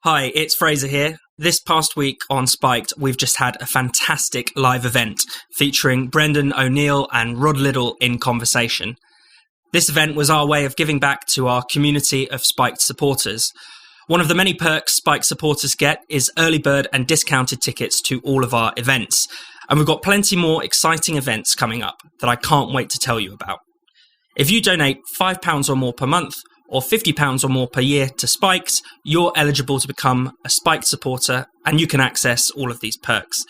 Hi, it's Fraser here. This past week on Spiked, we've just had a fantastic live event featuring Brendan O'Neill and Rod Liddell in conversation. This event was our way of giving back to our community of Spiked supporters. One of the many perks Spiked supporters get is early bird and discounted tickets to all of our events. And we've got plenty more exciting events coming up that I can't wait to tell you about. If you donate £5 or more per month, or £50 or more per year to Spiked, you're eligible to become a Spiked supporter and you can access all of these perks.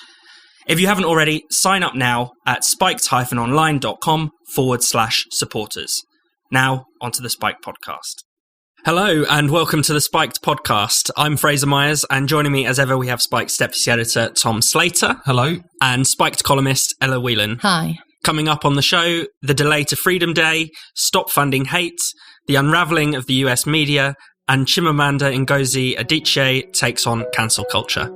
If you haven't already, sign up now at spiked-online.com/supporters. Now, onto the Spiked podcast. Hello and welcome to the Spiked podcast. I'm Fraser Myers and joining me as ever we have Spiked's deputy editor Tom Slater. Hello. And Spiked columnist Ella Whelan. Hi. Coming up on the show, the delay to Freedom Day, stop funding hate, the unravelling of the US media, and Chimamanda Ngozi Adichie takes on cancel culture.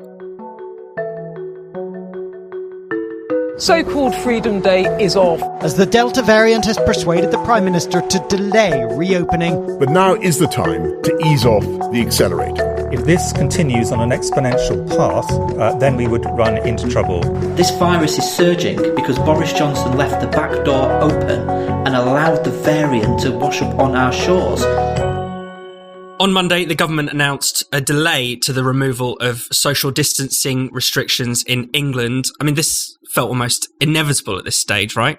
So-called Freedom Day is off. As the Delta variant has persuaded the Prime Minister to delay reopening. But now is the time to ease off the accelerator. If this continues on an exponential path, then we would run into trouble. This virus is surging because Boris Johnson left the back door open and allowed the variant to wash up on our shores. On Monday, the government announced a delay to the removal of social distancing restrictions in England. I mean, this felt almost inevitable at this stage, right?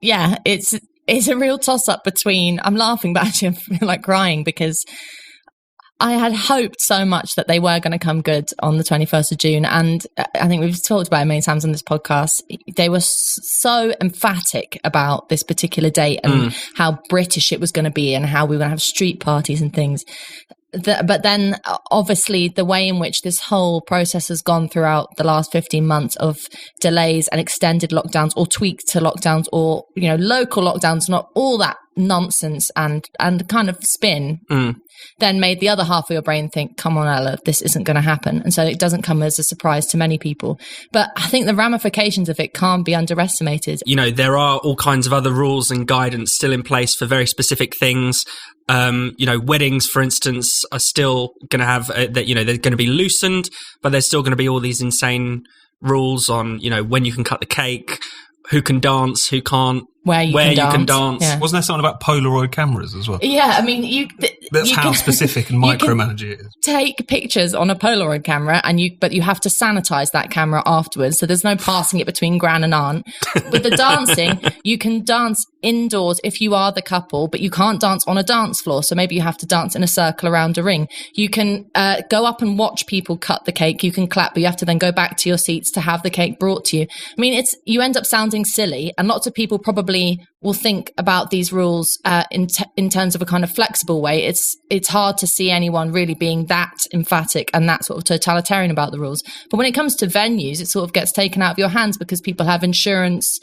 Yeah, it's a real toss-up between... I'm laughing, but actually I feel like crying because I had hoped so much that they were going to come good on the 21st of June. And I think we've talked about it many times on this podcast. They were so emphatic about this particular date and how British it was going to be and how we were going to have street parties and things. But then, obviously, the way in which this whole process has gone throughout the last 15 months of delays and extended lockdowns or tweaks to lockdowns or, you know, local lockdowns, not all that nonsense and kind of spin, then made the other half of your brain think, come on, Ella, this isn't going to happen. And so it doesn't come as a surprise to many people. But I think the ramifications of it can't be underestimated. You know, there are all kinds of other rules and guidance still in place for very specific things. You know, weddings, for instance, are still going to have that. You know, they're going to be loosened, but there's still going to be all these insane rules on, you know, when you can cut the cake, who can dance, who can't, where you can dance. Yeah. Wasn't there something about Polaroid cameras as well? Yeah, I mean, that's how specific and micromanaging it is. Take pictures on a Polaroid camera, but you have to sanitize that camera afterwards. So there's no passing it between gran and aunt. With the dancing, you can dance indoors if you are the couple, but you can't dance on a dance floor. So maybe you have to dance in a circle around a ring. You can go up and watch people cut the cake. You can clap, but you have to then go back to your seats to have the cake brought to you. I mean, you end up sounding silly, and lots of people probably will think about these rules in terms of a kind of flexible way. It's hard to see anyone really being that emphatic and that sort of totalitarian about the rules. But when it comes to venues, it sort of gets taken out of your hands because people have insurance,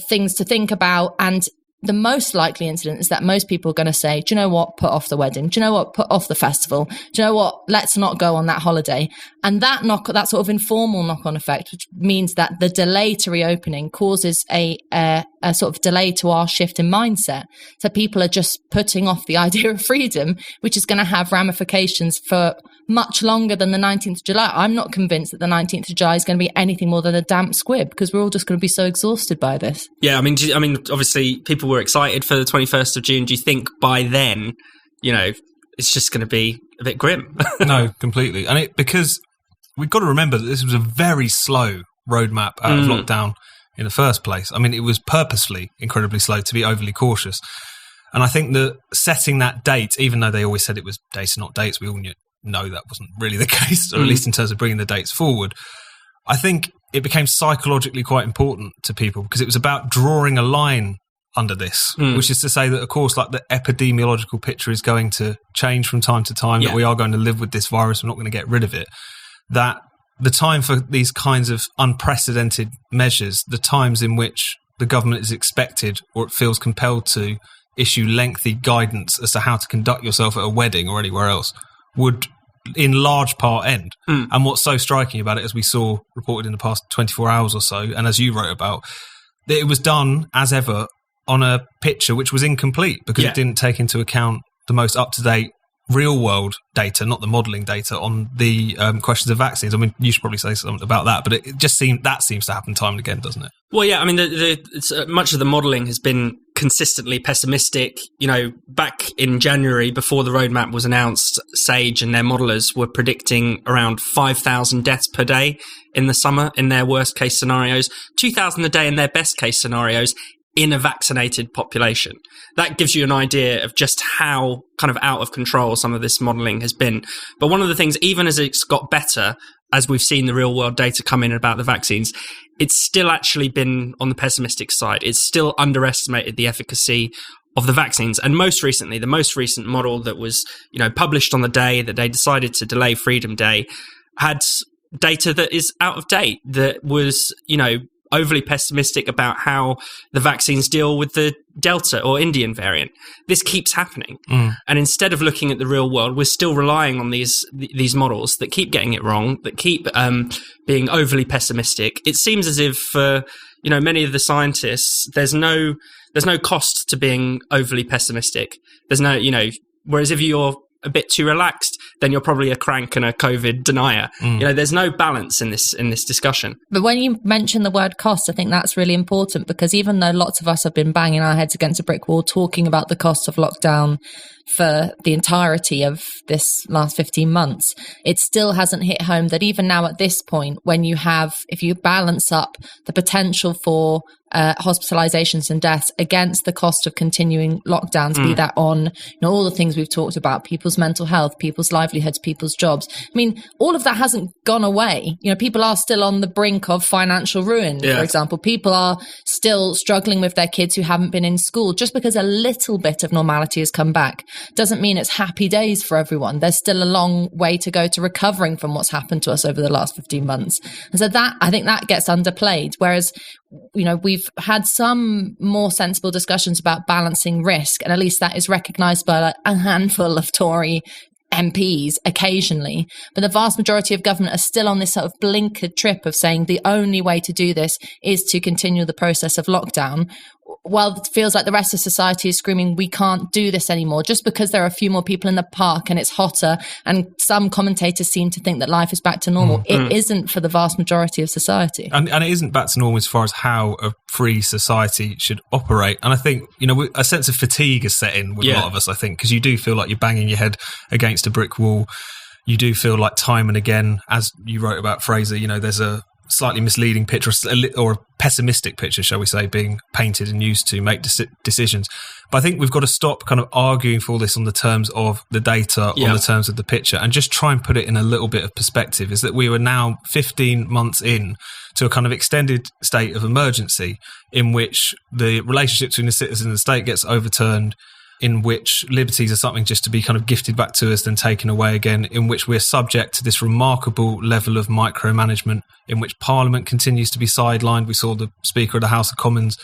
things to think about, and the most likely incident is that most people are going to say, do you know what, put off the wedding. Do you know what, put off the festival. Do you know what, let's not go on that holiday. And that sort of informal knock-on effect, which means that the delay to reopening causes a sort of delay to our shift in mindset. So people are just putting off the idea of freedom, which is going to have ramifications for much longer than the 19th of July. I'm not convinced that the 19th of July is going to be anything more than a damp squib because we're all just going to be so exhausted by this. Yeah, I mean, obviously people were excited for the 21st of June. Do you think by then, you know, it's just going to be a bit grim? No, completely. And because we've got to remember that this was a very slow roadmap out of lockdown in the first place. I mean, it was purposefully incredibly slow to be overly cautious. And I think that setting that date, even though they always said it was dates not dates, we all know that wasn't really the case, or at least in terms of bringing the dates forward. I think it became psychologically quite important to people because it was about drawing a line under this, which is to say that, of course, like the epidemiological picture is going to change from time to time, that we are going to live with this virus, we're not going to get rid of it, that the time for these kinds of unprecedented measures, the times in which the government is expected or it feels compelled to issue lengthy guidance as to how to conduct yourself at a wedding or anywhere else, would in large part end. And what's so striking about it, as we saw reported in the past 24 hours or so, and as you wrote about, that it was done, as ever, on a picture which was incomplete because it didn't take into account the most up-to-date real world data, not the modelling data, on the questions of vaccines. I mean, you should probably say something about that, but it just seems to happen time and again, doesn't it? Well, yeah, I mean, much of the modelling has been consistently pessimistic. You know, back in January, before the roadmap was announced, Sage and their modellers were predicting around 5,000 deaths per day in the summer in their worst case scenarios, 2,000 a day in their best case scenarios, in a vaccinated population. That gives you an idea of just how kind of out of control some of this modelling has been. But one of the things, even as it's got better, as we've seen the real world data come in about the vaccines, it's still actually been on the pessimistic side. It's still underestimated the efficacy of the vaccines. And most recently, the most recent model that was, you know, published on the day that they decided to delay Freedom Day had data that is out of date, that was, you know, overly pessimistic about how the vaccines deal with the Delta or Indian variant. This keeps happening. And instead of looking at the real world, we're still relying on these models that keep getting it wrong, that keep being overly pessimistic. It seems as if, you know, many of the scientists, there's no cost to being overly pessimistic. There's no, you know, whereas if you're a bit too relaxed, then you're probably a crank and a COVID denier. You know, there's no balance in this discussion. But when you mention the word cost, I think that's really important, because even though lots of us have been banging our heads against a brick wall talking about the cost of lockdown for the entirety of this last 15 months, it still hasn't hit home that even now at this point, when you have, if you balance up the potential for hospitalizations and deaths against the cost of continuing lockdowns, be that on, you know, all the things we've talked about, people's mental health, people's livelihoods, people's jobs. I mean, all of that hasn't gone away. You know, people are still on the brink of financial ruin, for example. People are still struggling with their kids who haven't been in school. Just because a little bit of normality has come back doesn't mean it's happy days for everyone. There's still a long way to go to recovering from what's happened to us over the last 15 months. And so that, I think that gets underplayed. Whereas, you know, we've had some more sensible discussions about balancing risk, and at least that is recognised by like a handful of Tory MPs occasionally. But the vast majority of government are still on this sort of blinkered trip of saying the only way to do this is to continue the process of lockdown, while it feels like the rest of society is screaming, we can't do this anymore, just because there are a few more people in the park and it's hotter, and some commentators seem to think that life is back to normal. It isn't for the vast majority of society. And it isn't back to normal as far as how a free society should operate. And I think, you know, a sense of fatigue is set in with a lot of us, I think, because you do feel like you're banging your head against a brick wall. You do feel like time and again, as you wrote about Fraser, you know, there's a slightly misleading picture, or a pessimistic picture, shall we say, being painted and used to make decisions. But I think we've got to stop kind of arguing for all this on the terms of the data, on the terms of the picture, and just try and put it in a little bit of perspective. Is that we were now 15 months in to a kind of extended state of emergency in which the relationship between the citizen and the state gets overturned, in which liberties are something just to be kind of gifted back to us, then taken away again, in which we're subject to this remarkable level of micromanagement, in which Parliament continues to be sidelined. We saw the Speaker of the House of Commons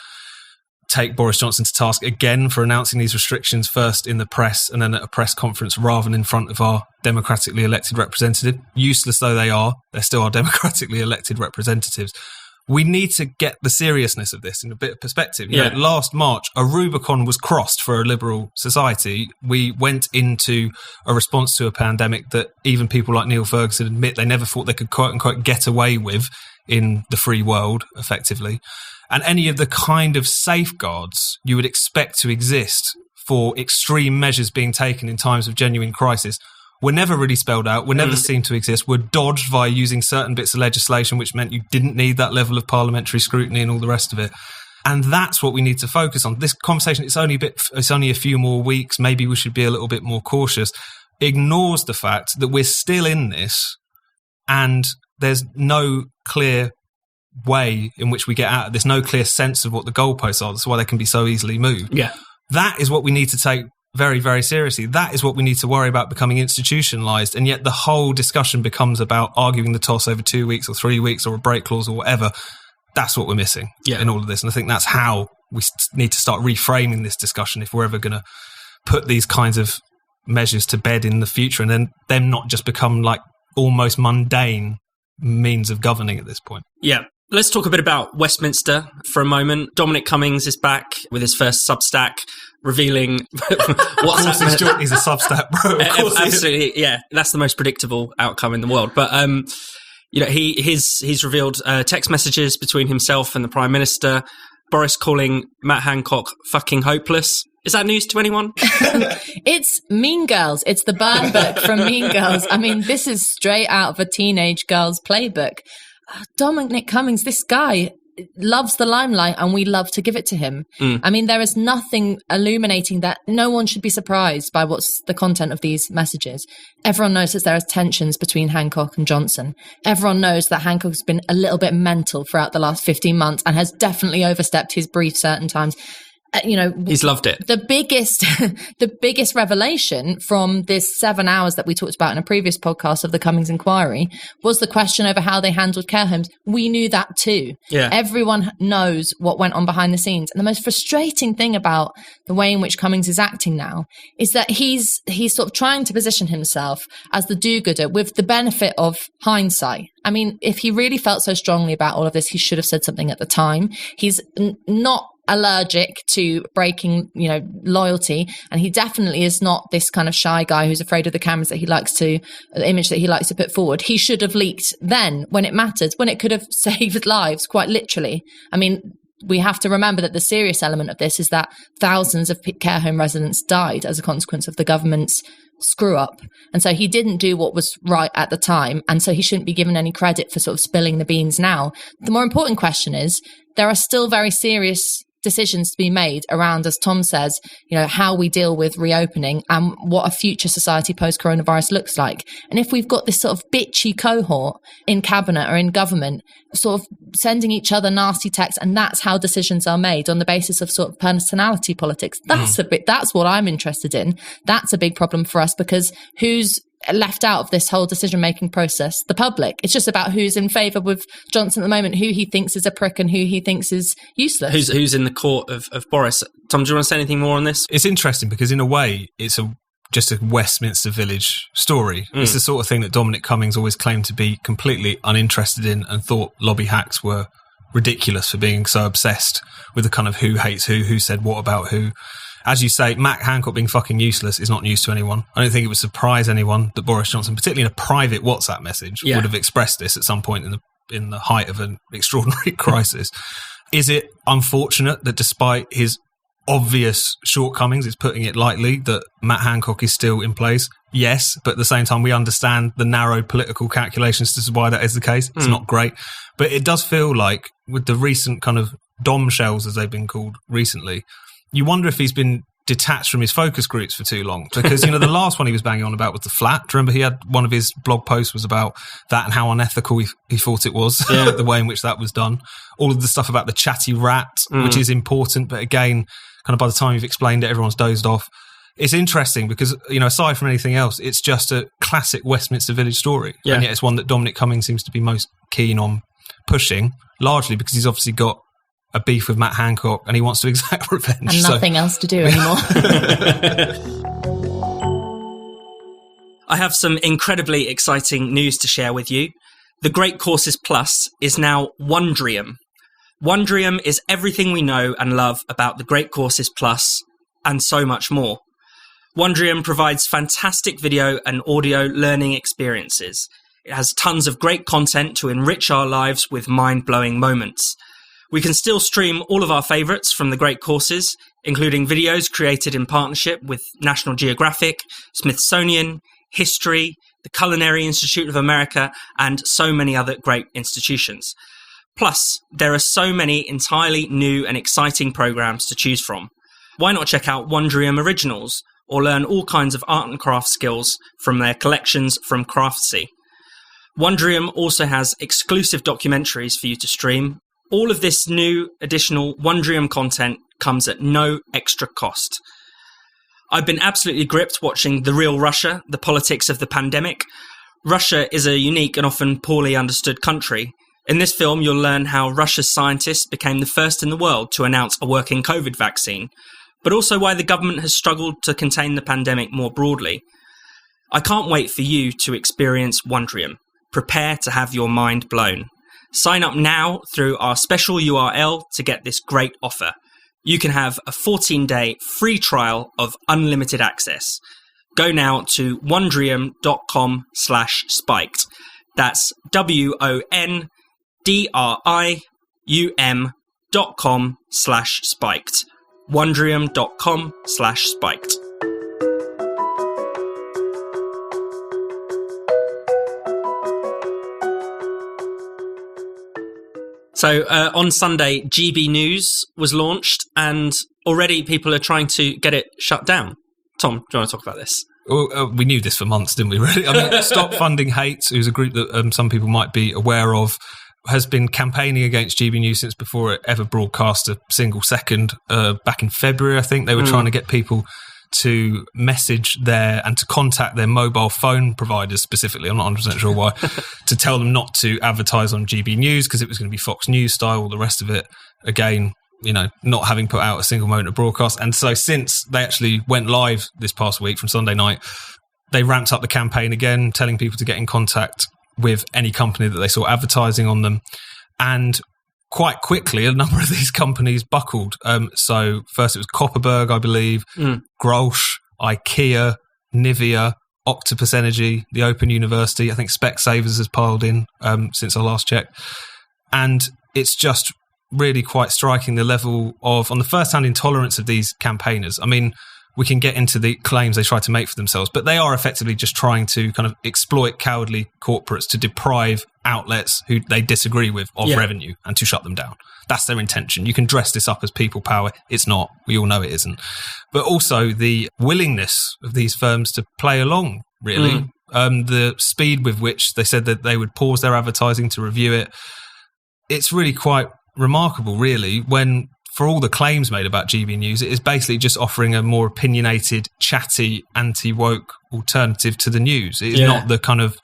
take Boris Johnson to task again for announcing these restrictions, first in the press and then at a press conference rather than in front of our democratically elected representative. Useless though they are, they're still our democratically elected representatives. We need to get the seriousness of this in a bit of perspective. You know, last March, a Rubicon was crossed for a liberal society. We went into a response to a pandemic that even people like Neil Ferguson admit they never thought they could quote unquote get away with in the free world, effectively. And any of the kind of safeguards you would expect to exist for extreme measures being taken in times of genuine crisis were never really spelled out, were never seen to exist, were dodged via using certain bits of legislation, which meant you didn't need that level of parliamentary scrutiny and all the rest of it. And that's what we need to focus on. This conversation, it's only a few more weeks, maybe we should be a little bit more cautious, ignores the fact that we're still in this and there's no clear way in which we get out of this, no clear sense of what the goalposts are. That's why they can be so easily moved. Yeah. That is what we need to take very, very seriously. That is what we need to worry about becoming institutionalized. And yet the whole discussion becomes about arguing the toss over 2 weeks or 3 weeks or a break clause or whatever. That's what we're missing in all of this. And I think that's how we need to start reframing this discussion if we're ever going to put these kinds of measures to bed in the future, and then them not just become like almost mundane means of governing at this point. Yeah. Let's talk a bit about Westminster for a moment. Dominic Cummings is back with his first Substack, revealing what's happening. He's a Substack bro. Of course Absolutely, yeah. That's the most predictable outcome in the world. But he's revealed text messages between himself and the Prime Minister. Boris calling Matt Hancock fucking hopeless. Is that news to anyone? It's Mean Girls. It's the burn book from Mean Girls. I mean, this is straight out of a teenage girl's playbook. Dominic Cummings, this guy loves the limelight and we love to give it to him. I mean, there is nothing illuminating that. No one should be surprised by what's the content of these messages. Everyone knows that there are tensions between Hancock and Johnson. Everyone knows that Hancock's been a little bit mental throughout the last 15 months and has definitely overstepped his brief certain times. He's loved it. The biggest revelation from this 7 hours that we talked about in a previous podcast of the Cummings inquiry was the question over how they handled care homes. We knew that too. Yeah. Everyone knows what went on behind the scenes. And the most frustrating thing about the way in which Cummings is acting now is that he's sort of trying to position himself as the do-gooder with the benefit of hindsight. I mean, if he really felt so strongly about all of this, he should have said something at the time. He's not allergic to breaking, loyalty, and he definitely is not this kind of shy guy who's afraid of the cameras the image that he likes to put forward. He should have leaked then when it mattered, when it could have saved lives, quite literally. I mean, we have to remember that the serious element of this is that thousands of care home residents died as a consequence of the government's screw up. And so he didn't do what was right at the time. And so he shouldn't be given any credit for sort of spilling the beans now. The more important question is, there are still very serious decisions to be made around, as Tom says, how we deal with reopening and what a future society post-coronavirus looks like. And if we've got this sort of bitchy cohort in cabinet or in government sort of sending each other nasty texts, and that's how decisions are made on the basis of sort of personality politics, that's what I'm interested in. That's a big problem for us, because who's left out of this whole decision-making process? The public. It's just about who's in favour with Johnson at the moment, who he thinks is a prick and who he thinks is useless. Who's in the court of Boris. Tom, do you want to say anything more on this? It's interesting because in a way it's just a Westminster Village story. It's the sort of thing that Dominic Cummings always claimed to be completely uninterested in and thought lobby hacks were ridiculous for being so obsessed with the kind of who hates who said what about who. As you say, Matt Hancock being fucking useless is not news to anyone. I don't think it would surprise anyone that Boris Johnson, particularly in a private WhatsApp message, would have expressed this at some point in the height of an extraordinary crisis. Is it unfortunate that despite his obvious shortcomings, it's putting it lightly, that Matt Hancock is still in place? Yes, but at the same time, we understand the narrow political calculations as to why that is the case. It's not great. But it does feel like, with the recent kind of dom shells, as they've been called recently, you wonder if he's been detached from his focus groups for too long. Because, the last one he was banging on about was the flat. Do you remember he had one of his blog posts was about that and how unethical he thought it was, the way in which that was done. All of the stuff about the chatty rat, which is important, but again, kind of by the time you've explained it, everyone's dozed off. It's interesting because, aside from anything else, it's just a classic Westminster Village story. Yeah. And yet it's one that Dominic Cummings seems to be most keen on pushing, largely because he's obviously got a beef with Matt Hancock and he wants to exact revenge. And nothing else to do anymore. I have some incredibly exciting news to share with you. The Great Courses Plus is now Wondrium. Wondrium is everything we know and love about the Great Courses Plus and so much more. Wondrium provides fantastic video and audio learning experiences. It has tons of great content to enrich our lives with mind-blowing moments. We can still stream all of our favourites from the Great Courses, including videos created in partnership with National Geographic, Smithsonian, History, the Culinary Institute of America, and so many other great institutions. Plus, there are so many entirely new and exciting programmes to choose from. Why not check out Wondrium Originals, or learn all kinds of art and craft skills from their collections from Craftsy. Wondrium also has exclusive documentaries for you to stream. All of this new additional Wondrium content comes at no extra cost. I've been absolutely gripped watching The Real Russia, the politics of the pandemic. Russia is a unique and often poorly understood country. In this film, you'll learn how Russia's scientists became the first in the world to announce a working COVID vaccine, but also why the government has struggled to contain the pandemic more broadly. I can't wait for you to experience Wondrium. Prepare to have your mind blown. Sign up now through our special URL to get this great offer. you can have a 14-day free trial of unlimited access. Go now to wondrium.com/spiked. That's wondrium.com/spiked. wondrium.com/spiked. So on Sunday, GB News was launched, and already people are trying to get it shut down. Tom, do you want to talk about this? Well, we knew this for months, didn't we, really? I mean, Stop Funding Hate, who's a group that some people might be aware of, has been campaigning against GB News since before it ever broadcast a single second. Back in February, I think, they were trying to get people to message and to contact their mobile phone providers specifically, I'm not 100% sure why, to tell them not to advertise on GB News because it was going to be Fox News style, all the rest of it. Again, not having put out a single moment of broadcast. And so since they actually went live this past week from Sunday night, they ramped up the campaign again, telling people to get in contact with any company that they saw advertising on them. And quite quickly, a number of these companies buckled. So first it was Copperberg, I believe, Grolsch, IKEA, Nivea, Octopus Energy, the Open University. I think Specsavers has piled in since I last checked. And it's just really quite striking the level of, on the first-hand, intolerance of these campaigners. I mean, we can get into the claims they try to make for themselves, but they are effectively just trying to kind of exploit cowardly corporates to deprive outlets who they disagree with of revenue and to shut them down. That's their intention. You can dress this up as people power. It's not. We all know it isn't. But also the willingness of these firms to play along, really. The speed with which they said that they would pause their advertising to review it. It's really quite remarkable, really, when, for all the claims made about GB News, it is basically just offering a more opinionated, chatty, anti-woke alternative to the news. It is not the kind of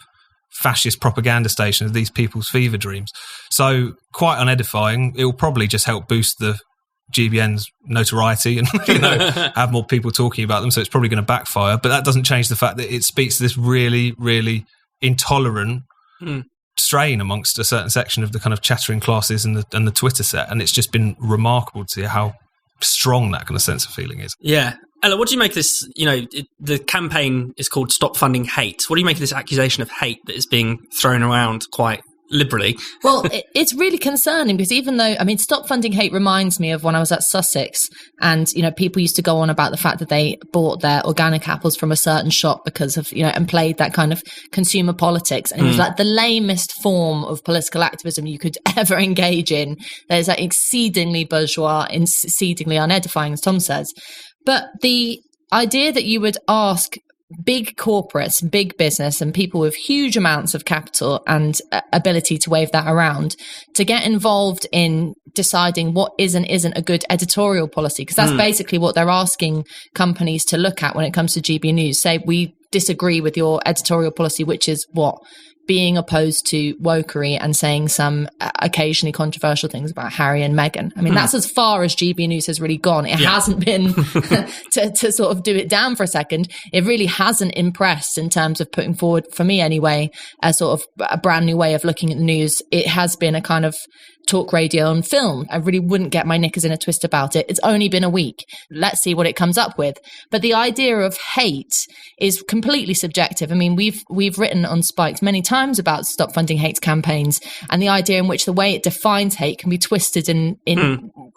fascist propaganda station of these people's fever dreams. So quite unedifying. It will probably just help boost the GBN's notoriety and have more people talking about them. So it's probably going to backfire. But that doesn't change the fact that it speaks to this really, really intolerant strain amongst a certain section of the kind of chattering classes and the Twitter set, and it's just been remarkable to see how strong that kind of sense of feeling is. Yeah. Ella, what do you make of this? The campaign is called Stop Funding Hate. What do you make of this accusation of hate that is being thrown around quite liberally? Well, it's really concerning because even though, Stop Funding Hate reminds me of when I was at Sussex and, people used to go on about the fact that they bought their organic apples from a certain shop because of, and played that kind of consumer politics. And it was like the lamest form of political activism you could ever engage in. There's like exceedingly bourgeois, exceedingly unedifying, as Tom says. But the idea that you would ask big corporates, big business, and people with huge amounts of capital and ability to wave that around to get involved in deciding what is and isn't a good editorial policy, because that's basically what they're asking companies to look at when it comes to GB News. Say, we disagree with your editorial policy, which is what? Being opposed to wokery and saying some occasionally controversial things about Harry and Meghan. That's as far as GB News has really gone. It hasn't been, to sort of do it down for a second, it really hasn't impressed in terms of putting forward, for me anyway, a sort of a brand new way of looking at the news. It has been a kind of talk radio and film. I really wouldn't get my knickers in a twist about it. It's only been a week. Let's see what it comes up with. But the idea of hate is completely subjective. We've written on Spiked many times about Stop Funding Hate campaigns and the idea in which the way it defines hate can be twisted in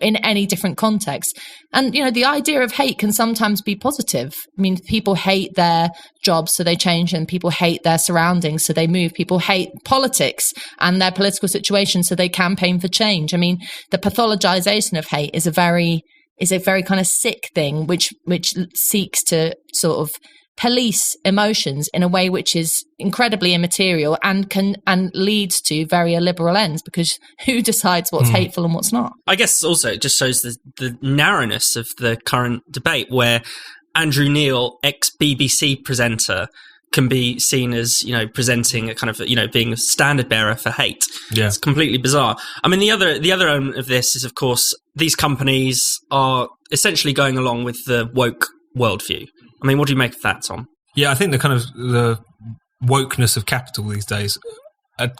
any different context. And, the idea of hate can sometimes be positive. People hate their jobs, so they change, and people hate their surroundings, so they move. People hate politics and their political situation, so they campaign for change. The pathologization of hate is a very kind of sick thing, which seeks to sort of police emotions in a way which is incredibly immaterial and leads to very illiberal ends, because who decides what's hateful and what's not? I guess also it just shows the narrowness of the current debate, where Andrew Neil, ex-BBC presenter, can be seen as, presenting a kind of, being a standard bearer for hate. Yeah. It's completely bizarre. The other element of this is, of course, these companies are essentially going along with the woke worldview. What do you make of that, Tom? Yeah, I think the kind of the wokeness of capital these days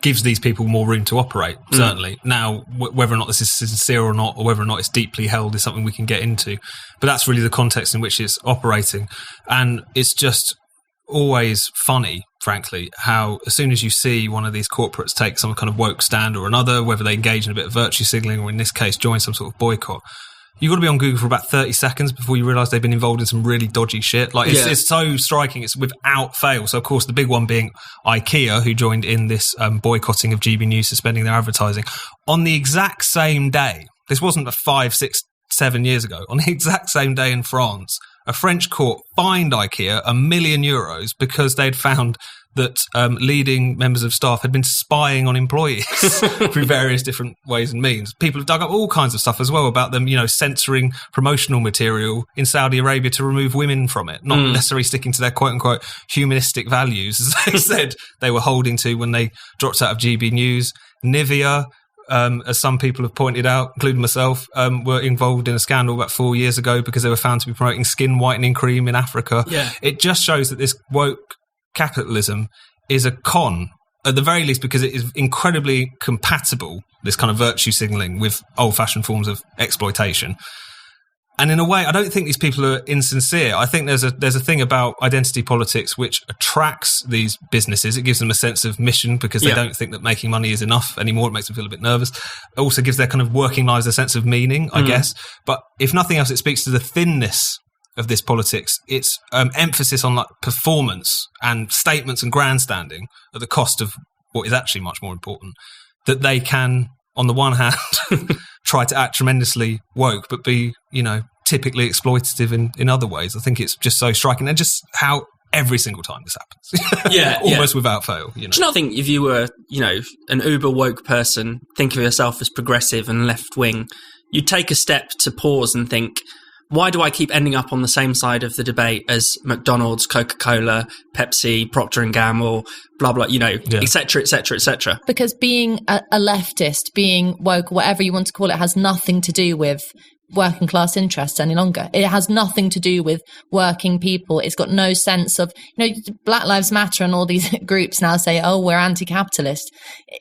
gives these people more room to operate, certainly. Now, whether or not this is sincere or not, or whether or not it's deeply held, is something we can get into. But that's really the context in which it's operating. And it's just always funny, frankly, how as soon as you see one of these corporates take some kind of woke stand or another, whether they engage in a bit of virtue signalling or in this case join some sort of boycott, you've got to be on Google for about 30 seconds before you realise they've been involved in some really dodgy shit. Like, it's so striking. It's without fail. So, of course, the big one being IKEA, who joined in this boycotting of GB News, suspending their advertising. On the exact same day, this wasn't 5, 6, 7 years ago, on the exact same day in France, a French court fined IKEA €1 million because they'd found that leading members of staff had been spying on employees through various different ways and means. People have dug up all kinds of stuff as well about them, censoring promotional material in Saudi Arabia to remove women from it, not necessarily sticking to their quote-unquote humanistic values, as they said they were holding to when they dropped out of GB News. Nivea, as some people have pointed out, including myself, were involved in a scandal about 4 years ago because they were found to be promoting skin whitening cream in Africa. Yeah. It just shows that this woke capitalism is a con, at the very least, because it is incredibly compatible, this kind of virtue signalling, with old-fashioned forms of exploitation. And in a way, I don't think these people are insincere. I think there's a thing about identity politics which attracts these businesses. It gives them a sense of mission because they don't think that making money is enough anymore. It makes them feel a bit nervous. It also gives their kind of working lives a sense of meaning, I guess. But if nothing else, it speaks to the thinness of this politics. It's emphasis on like performance and statements and grandstanding at the cost of what is actually much more important. That they can, on the one hand, try to act tremendously woke, but be, typically exploitative in other ways. I think it's just so striking, and just how every single time this happens, almost without fail. Do you not think if you were, an uber woke person, think of yourself as progressive and left wing, you'd take a step to pause and think, why do I keep ending up on the same side of the debate as McDonald's, Coca-Cola, Pepsi, Procter & Gamble, blah, blah, et cetera, et cetera, et cetera? Because being a leftist, being woke, whatever you want to call it, has nothing to do with working class interests any longer. It has nothing to do with working people. It's got no sense of, Black Lives Matter and all these groups now say, oh, we're anti-capitalist.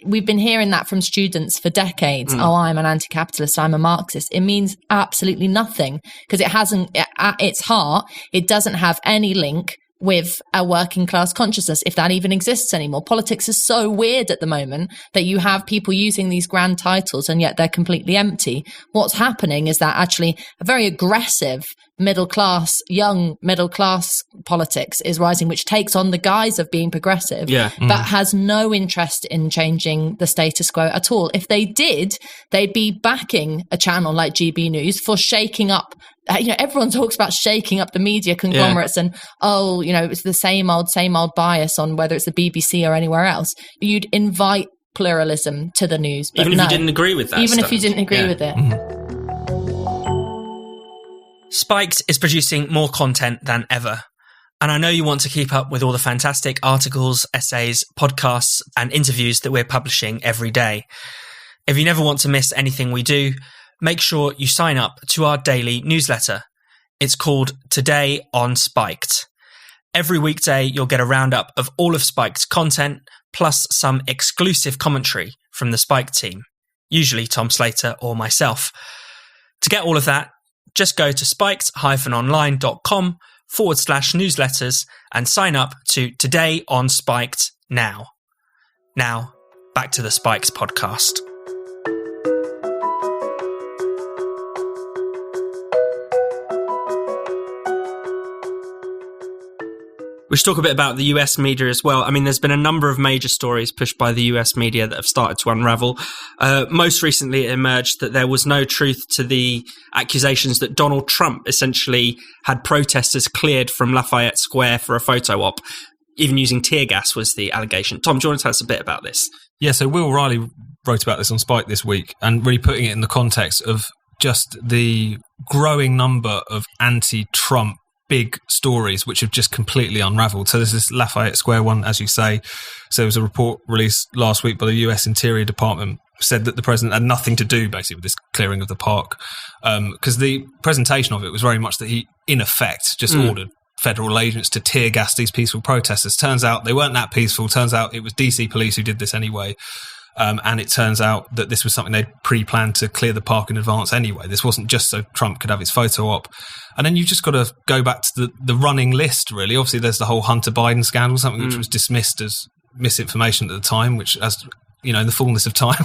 We've been hearing that from students for decades. Oh, I'm an anti-capitalist, I'm a Marxist. It means absolutely nothing because it hasn't, at its heart, it doesn't have any link with a working class consciousness, if that even exists anymore. Politics is so weird at the moment that you have people using these grand titles and yet they're completely empty. What's happening is that actually a very aggressive young middle class politics is rising, which takes on the guise of being progressive, but has no interest in changing the status quo at all. If they did, they'd be backing a channel like GB News for shaking up. Everyone talks about shaking up the media conglomerates and, it's the same old bias on whether it's the BBC or anywhere else. You'd invite pluralism to the news. But if you didn't agree with that. Even if you didn't agree with it. Spiked is producing more content than ever. And I know you want to keep up with all the fantastic articles, essays, podcasts, and interviews that we're publishing every day. If you never want to miss anything we do, make sure you sign up to our daily newsletter. It's called Today on Spiked. Every weekday, you'll get a roundup of all of Spiked's content, plus some exclusive commentary from the Spiked team, usually Tom Slater or myself. To get all of that, just go to spiked-online.com/newsletters and sign up to Today on Spiked now. Now, back to the Spiked podcast. We should talk a bit about the US media as well. I mean, there's been a number of major stories pushed by the US media that have started to unravel. Most recently, it emerged that there was no truth to the accusations that Donald Trump essentially had protesters cleared from Lafayette Square for a photo op. Even using tear gas was the allegation. Tom, do you want to tell us a bit about this? Yeah, so Will Riley wrote about this on Spike this week and really putting it in the context of just the growing number of anti-Trump big stories which have just completely unraveled. So there's this Lafayette Square one, as you say. So there was a report released last week by the US Interior Department, said that the president had nothing to do basically with this clearing of the park, because the presentation of it was very much that he in effect just ordered federal agents to tear gas these peaceful protesters. Turns out they weren't that peaceful. Turns out it was DC police who did this anyway. And it turns out that this was something they'd pre-planned to clear the park in advance anyway. This wasn't just so Trump could have his photo op. And then you've just got to go back to the running list, really. Obviously, there's the whole Hunter Biden scandal, something which was dismissed as misinformation at the time, which, as you know, in the fullness of time,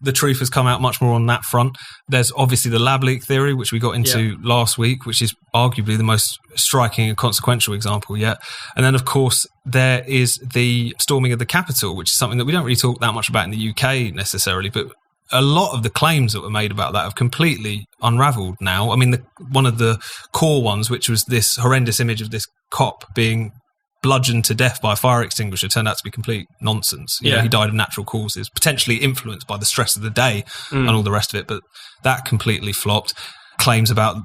the truth has come out much more on that front. There's obviously the lab leak theory, which we got into last week, which is arguably the most striking and consequential example yet. And then, of course, there is the storming of the Capitol, which is something that we don't really talk that much about in the UK necessarily, but a lot of the claims that were made about that have completely unravelled now. I mean, one of the core ones, which was this horrendous image of this cop being bludgeoned to death by a fire extinguisher, turned out to be complete nonsense. You know, he died of natural causes, potentially influenced by the stress of the day and all the rest of it, but that completely flopped. Claims about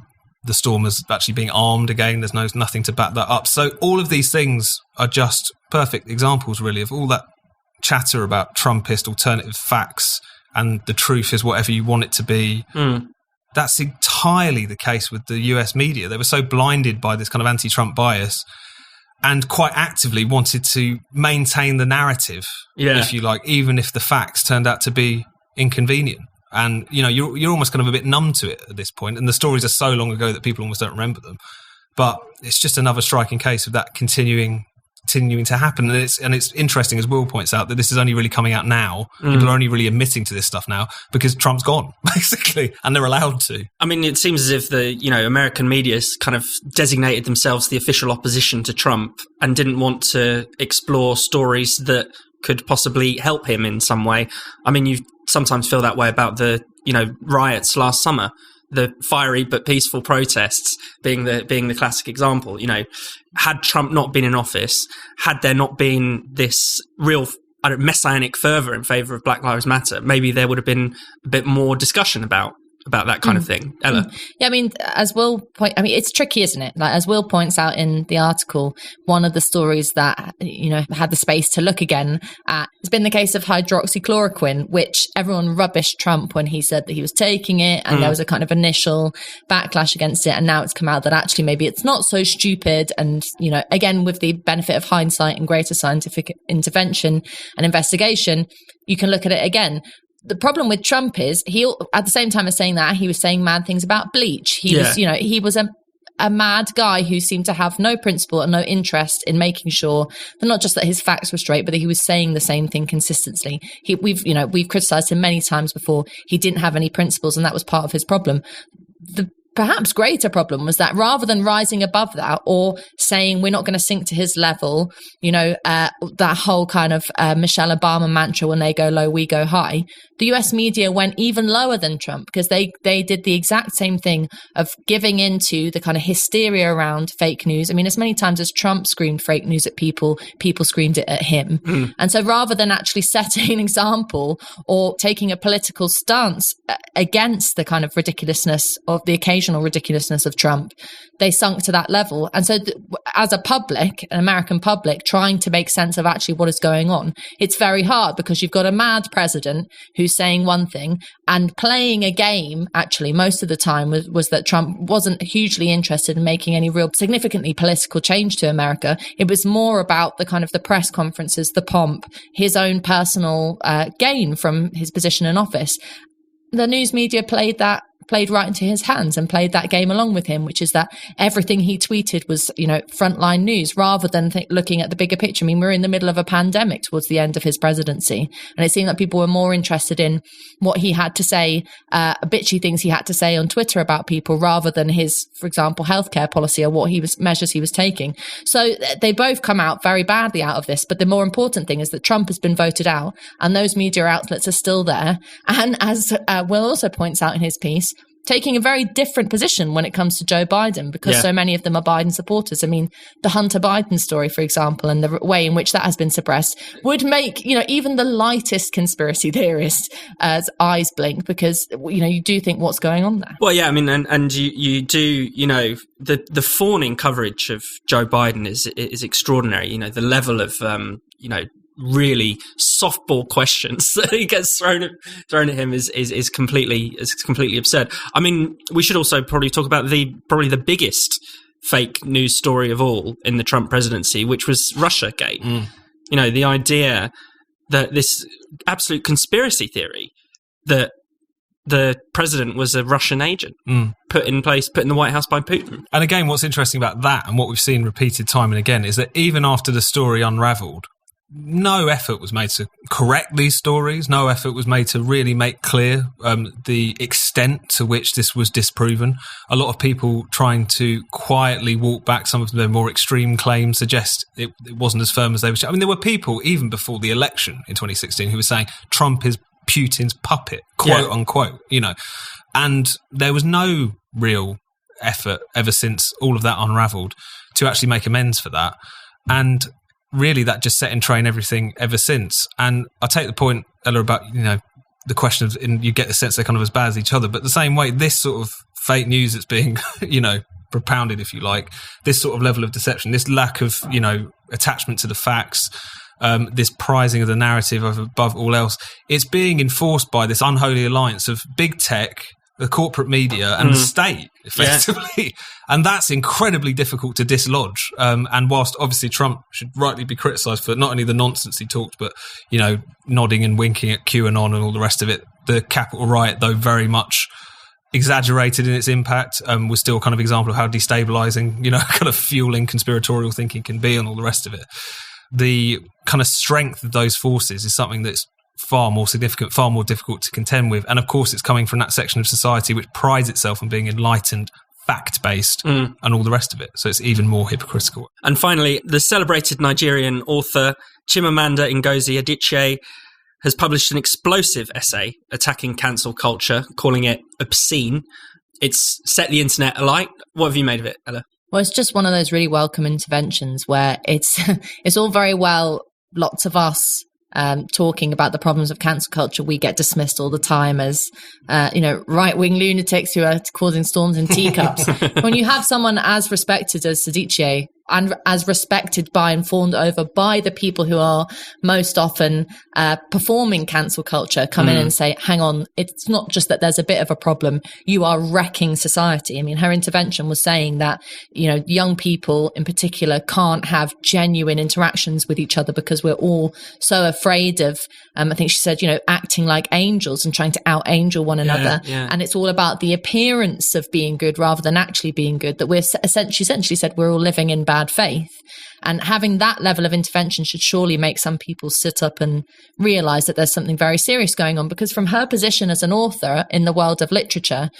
the stormers actually being armed again, there's nothing to back that up. So all of these things are just perfect examples, really, of all that chatter about Trumpist alternative facts and the truth is whatever you want it to be. That's entirely the case with the US media. They were so blinded by this kind of anti-Trump bias and quite actively wanted to maintain the narrative, if you like, even if the facts turned out to be inconvenient. And, you know, you're almost kind of a bit numb to it at this point, and the stories are so long ago that people almost don't remember them. But it's just another striking case of that continuing to happen. And it's interesting, as Will points out, that this is only really coming out now. People are only really admitting to this stuff now because Trump's gone, basically, and they're allowed to. I mean, it seems as if the, you know, American media kind of designated themselves the official opposition to Trump and didn't want to explore stories that could possibly help him in some way. I mean, you sometimes feel that way about the, you know, riots last summer. The fiery but peaceful protests being the classic example. You know, had Trump not been in office, had there not been this real messianic fervour in favour of Black Lives Matter, maybe there would have been a bit more discussion about that kind of thing. Ella? Yeah, I mean, as Will it's tricky, isn't it? Like, as Will points out in the article, one of the stories that, you know, had the space to look again at has been the case of hydroxychloroquine, which everyone rubbished Trump when he said that he was taking it, and there was a kind of initial backlash against it, and now it's come out that actually maybe it's not so stupid. And, you know, again, with the benefit of hindsight and greater scientific intervention and investigation, you can look at it again. The problem with Trump is he, at the same time as saying that, he was saying mad things about bleach. He was, you know, he was a mad guy who seemed to have no principle and no interest in making sure that not just that his facts were straight, but that he was saying the same thing consistently. We've criticised him many times before. He didn't have any principles, and that was part of his problem. The perhaps greater problem was that rather than rising above that or saying we're not going to sink to his level, you know, that whole kind of Michelle Obama mantra, when they go low, we go high, the US media went even lower than Trump, because they did the exact same thing of giving into the kind of hysteria around fake news. I mean, as many times as Trump screamed fake news at people screamed it at him. And so rather than actually setting an example or taking a political stance against the kind of ridiculousness of the occasional ridiculousness of Trump, they sunk to that level. And so as a public, an American public, trying to make sense of actually what is going on, it's very hard, because you've got a mad president who's saying one thing and playing a game. Actually, most of the time was that Trump wasn't hugely interested in making any real significantly political change to America. It was more about the kind of the press conferences, the pomp, his own personal gain from his position in office. The news media played right into his hands and played that game along with him, which is that everything he tweeted was, you know, frontline news, rather than looking at the bigger picture. I mean, we're in the middle of a pandemic towards the end of his presidency, and it seemed that people were more interested in what he had to say, bitchy things he had to say on Twitter about people, rather than his, for example, healthcare policy or measures he was taking. So they both come out very badly out of this. But the more important thing is that Trump has been voted out, and those media outlets are still there. And as Will also points out in his piece, taking a very different position when it comes to Joe Biden, because so many of them are Biden supporters. I mean, the Hunter Biden story, for example, and the way in which that has been suppressed would make, you know, even the lightest conspiracy theorist's eyes blink, because, you know, you do think, what's going on there? Well, yeah, I mean, and you do, you know, the fawning coverage of Joe Biden is extraordinary. You know, the level of, you know, really softball questions that he gets thrown at him is completely absurd. I mean, we should also probably talk about probably the biggest fake news story of all in the Trump presidency, which was Russiagate. You know, the idea that this absolute conspiracy theory that the president was a Russian agent put in the White House by Putin. And again, what's interesting about that and what we've seen repeated time and again is that even after the story unravelled, no effort was made to correct these stories. No effort was made to really make clear the extent to which this was disproven. A lot of people trying to quietly walk back some of their more extreme claims suggest it wasn't as firm as they were. I mean, there were people even before the election in 2016 who were saying Trump is Putin's puppet, quote unquote, you know, and there was no real effort ever since all of that unravelled to actually make amends for that. And really that just set in train everything ever since. And I take the point, Ella, about, you know, the question of, and you get the sense they're kind of as bad as each other, but the same way, this sort of fake news that's being, you know, propounded, if you like, this sort of level of deception, this lack of, you know, attachment to the facts, this prizing of the narrative above all else, it's being enforced by this unholy alliance of big tech, the corporate media and the state, effectively. And that's incredibly difficult to dislodge. And whilst obviously Trump should rightly be criticised for not only the nonsense he talked, but, you know, nodding and winking at QAnon and all the rest of it, the Capitol riot, though very much exaggerated in its impact, was still kind of example of how destabilising, you know, kind of fueling conspiratorial thinking can be and all the rest of it. The kind of strength of those forces is something that's far more significant, far more difficult to contend with. And of course, it's coming from that section of society which prides itself on being enlightened, fact-based, and all the rest of it. So it's even more hypocritical. And finally, the celebrated Nigerian author Chimamanda Ngozi Adichie has published an explosive essay attacking cancel culture, calling it obscene. It's set the internet alight. What have you made of it, Ella? Well, it's just one of those really welcome interventions where it's all very well, lots of us talking about the problems of cancel culture. We get dismissed all the time as, you know, right-wing lunatics who are causing storms in teacups. When you have someone as respected as Adichie and as respected by and fawned over by the people who are most often performing cancel culture come in and say, hang on, it's not just that there's a bit of a problem, you are wrecking society. I mean, her intervention was saying that, you know, young people in particular can't have genuine interactions with each other because we're all so afraid of, I think she said, you know, acting like angels and trying to out-angel one another. And it's all about the appearance of being good rather than actually being good, that we're essentially said we're all living in bad faith. And having that level of intervention should surely make some people sit up and realize that there's something very serious going on, because from her position as an author in the world of literature,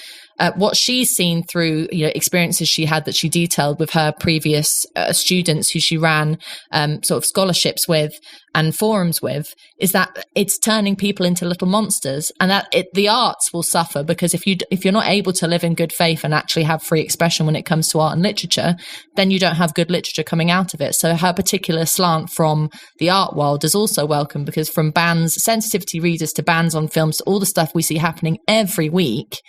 what she's seen through, you know, experiences she had that she detailed with her previous students who she ran sort of scholarships with and forums with, is that it's turning people into little monsters, and that the arts will suffer, because if you're not able to live in good faith and actually have free expression when it comes to art and literature, then you don't have good literature coming out of it. So her particular slant from the art world is also welcome, because from bans, sensitivity readers to bans on films, to all the stuff we see happening every week,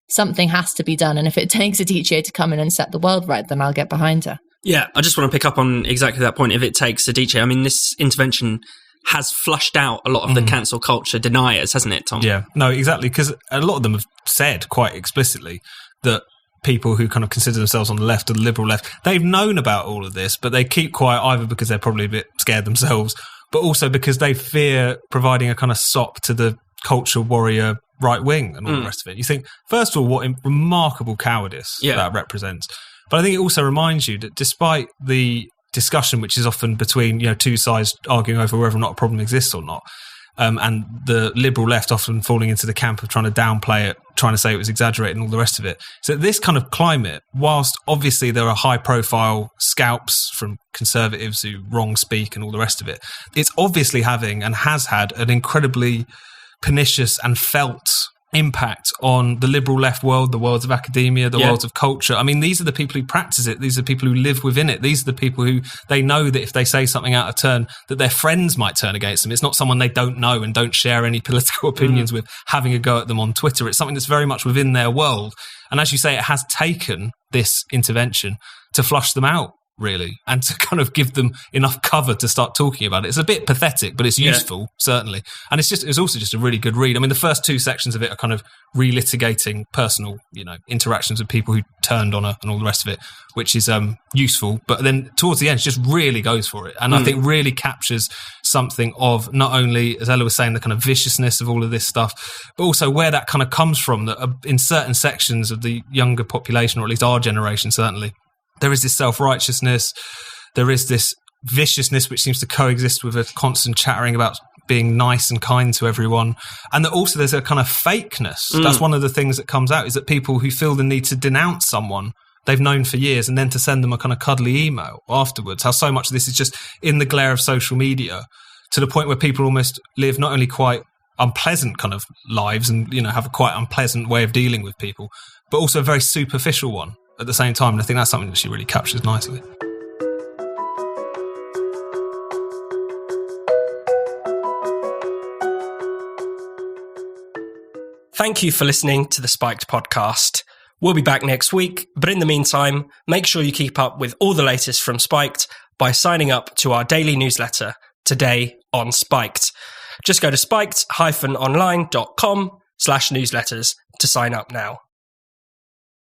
something has to be done. And if it takes Adichie to come in and set the world right, then I'll get behind her. Yeah, I just want to pick up on exactly that point. If it takes Adichie, I mean, this intervention has flushed out a lot of the cancel culture deniers, hasn't it, Tom? Yeah, no, exactly, because a lot of them have said quite explicitly that people who kind of consider themselves on the left or the liberal left, they've known about all of this, but they keep quiet either because they're probably a bit scared themselves, but also because they fear providing a kind of sop to the culture warrior right wing and all the rest of it. You think, first of all, what remarkable cowardice that represents. But I think it also reminds you that despite the discussion, which is often between, you know, two sides arguing over whether or not a problem exists or not, and the liberal left often falling into the camp of trying to downplay it, trying to say it was exaggerated and all the rest of it. So this kind of climate, whilst obviously there are high-profile scalps from conservatives who wrong speak and all the rest of it, it's obviously having and has had an incredibly pernicious and felt impact on the liberal left world, the worlds of academia, the worlds of culture. I mean, these are the people who practice it. These are the people who live within it. These are the people who they know that if they say something out of turn, that their friends might turn against them. It's not someone they don't know and don't share any political opinions with having a go at them on Twitter. It's something that's very much within their world. And as you say, it has taken this intervention to flush them out, really, and to kind of give them enough cover to start talking about it. It's a bit pathetic, but it's useful, certainly. And it's also just a really good read. I mean, the first 2 sections of it are kind of relitigating personal, interactions with people who turned on her and all the rest of it, which is useful. But then towards the end, it just really goes for it. And I think really captures something of not only, as Ella was saying, the kind of viciousness of all of this stuff, but also where that kind of comes from, that in certain sections of the younger population, or at least our generation, certainly, there is this self-righteousness, there is this viciousness which seems to coexist with a constant chattering about being nice and kind to everyone. And that also there's a kind of fakeness. That's one of the things that comes out, is that people who feel the need to denounce someone they've known for years and then to send them a kind of cuddly email afterwards, how so much of this is just in the glare of social media, to the point where people almost live not only quite unpleasant kind of lives and, have a quite unpleasant way of dealing with people, but also a very superficial one at the same time. And I think that's something that she really captures nicely. Thank you for listening to the Spiked podcast. We'll be back next week, but in the meantime, make sure you keep up with all the latest from Spiked by signing up to our daily newsletter, Today on Spiked. Just go to spiked-online.com/newsletters to sign up now.